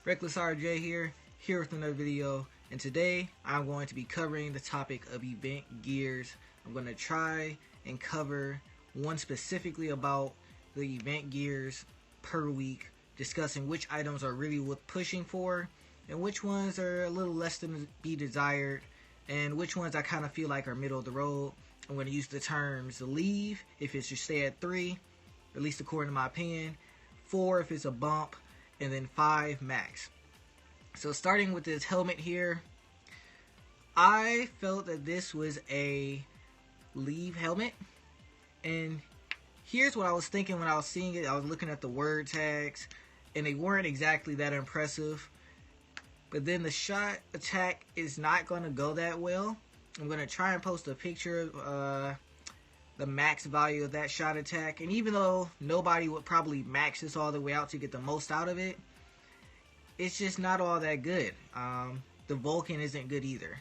RecklessIRJ here with another video, and today I'm going to be covering the topic of event gears. I'm going to try and cover one specifically about the event gears per week, discussing which items are really worth pushing for, and which ones are a little less than be desired, and which ones I kind of feel like are middle of the road. I'm going to use the terms leave if it should stay at 3, at least according to my opinion, 4 if it's a bump, and then 5 max. So starting with this helmet here, I felt that this was a leave helmet, and here's what I was thinking when I was seeing it. I was looking at the word tags, and they weren't exactly that impressive, but then the shot attack is not going to go that well. I'm going to try and post a picture of the max value of that shot attack, and even though nobody would probably max this all the way out to get the most out of it, it's just not all that good. The Vulcan isn't good either.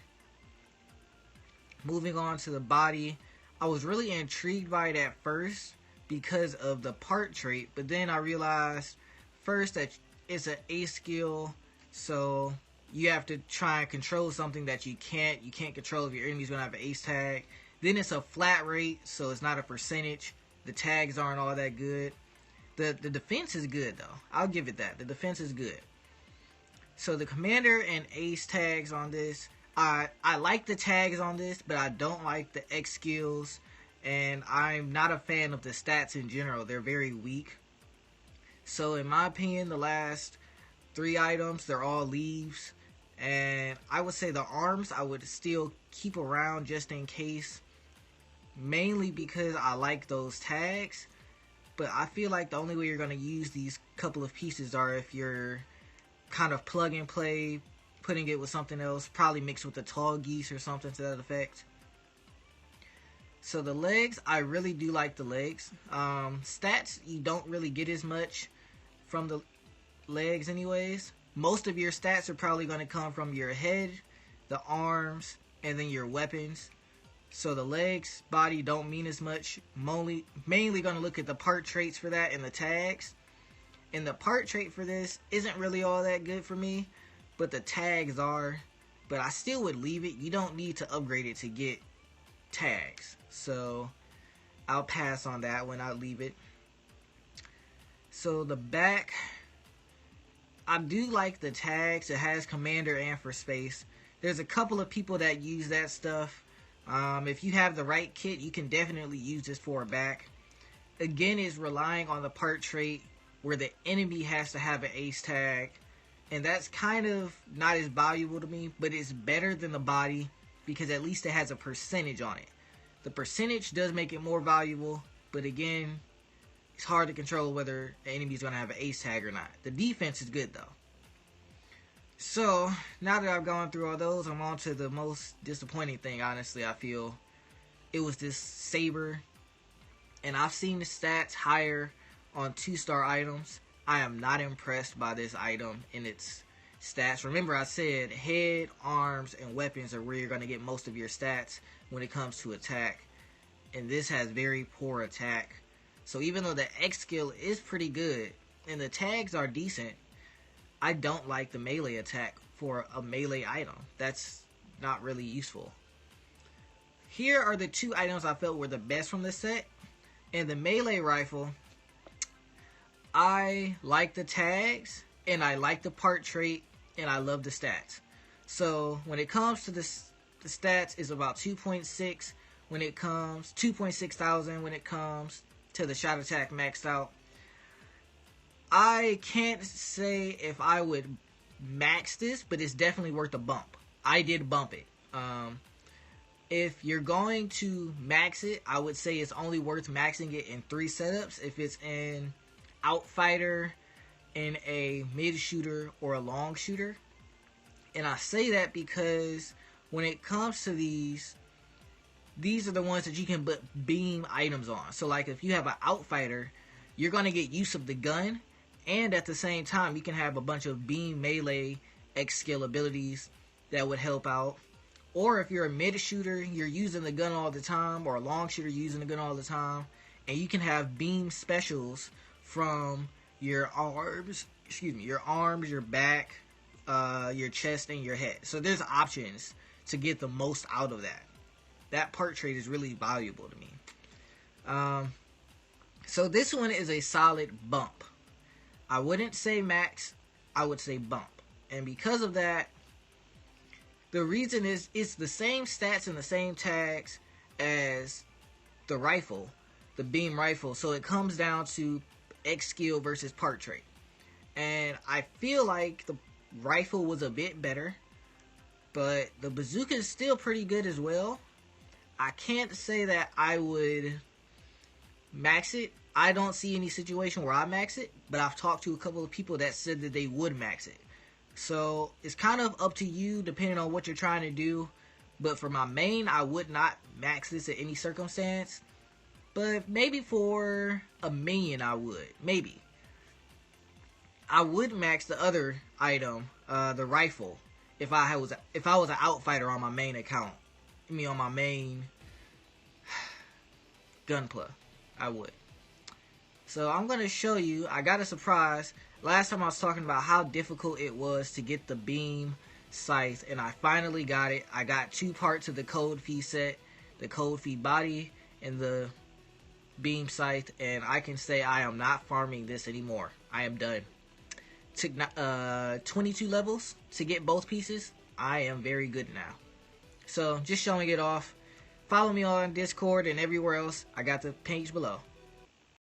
Moving on to the body, I was really intrigued by it at first because of the part trait, but then I realized first that it's an ace skill, so you have to try and control something that you can't control if your enemy's gonna have an ace tag. Then it's a flat rate, so it's not a percentage. The tags aren't all that good. The defense is good though. I'll give it that. The defense is good. So the commander and ace tags on this, I like the tags on this, but I don't like the X skills, and I'm not a fan of the stats in general. They're very weak. So in my opinion, the last 3 items, they're all leaves, and I would say the arms I would still keep around just in case, mainly because I like those tags. But I feel like the only way you're going to use these couple of pieces are if you're kind of plug and play, putting it with something else, probably mixed with the tall geese or something to that effect. So the legs, I really do like the legs. Stats, you don't really get as much from the legs anyways. Most of your stats are probably going to come from your head, the arms, and then your weapons. So the legs, body don't mean as much. Mainly going to look at the part traits for that and the tags. And the part trait for this isn't really all that good for me, but the tags are. But I still would leave it. You don't need to upgrade it to get tags. So I'll pass on that one. I'll leave it. So the back, I do like the tags. It has commander and for space. There's a couple of people that use that stuff. If you have the right kit, you can definitely use this for a back. Again, it's relying on the part trait where the enemy has to have an ace tag, and that's kind of not as valuable to me, but it's better than the body because at least it has a percentage on it. The percentage does make it more valuable, but again, it's hard to control whether the enemy is going to have an ace tag or not. The defense is good though. So now that I've gone through all those, I'm on to the most disappointing thing. Honestly, I feel it was this Saber, and I've seen the stats higher on 2-star items. I am not impressed by this item in its stats. Remember, I said head, arms, and weapons are where you're going to get most of your stats when it comes to attack, and this has very poor attack. So even though the X skill is pretty good and the tags are decent, I don't like the melee attack for a melee item. That's not really useful. Here are the 2 items I felt were the best from the set. And the melee rifle, I like the tags, and I like the part trait, and I love the stats. So when it comes to the stats, it's about 2.6 when it comes, 2.6 thousand when it comes to the shot attack maxed out. I can't say if I would max this, but it's definitely worth a bump. I did bump it. If you're going to max it, I would say it's only worth maxing it in 3 setups. If it's in Outfighter, in a mid shooter, or a long shooter. And I say that because when it comes to these are the ones that you can put beam items on. So like if you have an Outfighter, you're going to get use of the gun, and at the same time you can have a bunch of beam melee X skill abilities that would help out. Or if you're a mid shooter, you're using the gun all the time, or a long shooter using the gun all the time, and you can have beam specials from your arms, your arms, your back, your chest, and your head. So there's options to get the most out of that. That part trait is really valuable to me. So this one is a solid bump. I wouldn't say max, I would say bump. And because of that, the reason is it's the same stats and the same tags as the rifle, the beam rifle. So it comes down to X skill versus part trait. And I feel like the rifle was a bit better, but the bazooka is still pretty good as well. I can't say that I would max it. I don't see any situation where I max it, but I've talked to a couple of people that said that they would max it. So it's kind of up to you depending on what you're trying to do. But for my main, I would not max this at any circumstance. But maybe for a minion, I would. Maybe. I would max the other item, the rifle, if I was an outfighter on my main account. I mean, on my main Gunpla, I would. So I'm going to show you, I got a surprise. Last time I was talking about how difficult it was to get the beam Scythe, and I finally got it. I got 2 parts of the code feed set, the code feed body and the beam Scythe, and I can say I am not farming this anymore. I am done. Took 22 levels to get both pieces. I am very good now. So just showing it off. Follow me on Discord and everywhere else. I got the page below.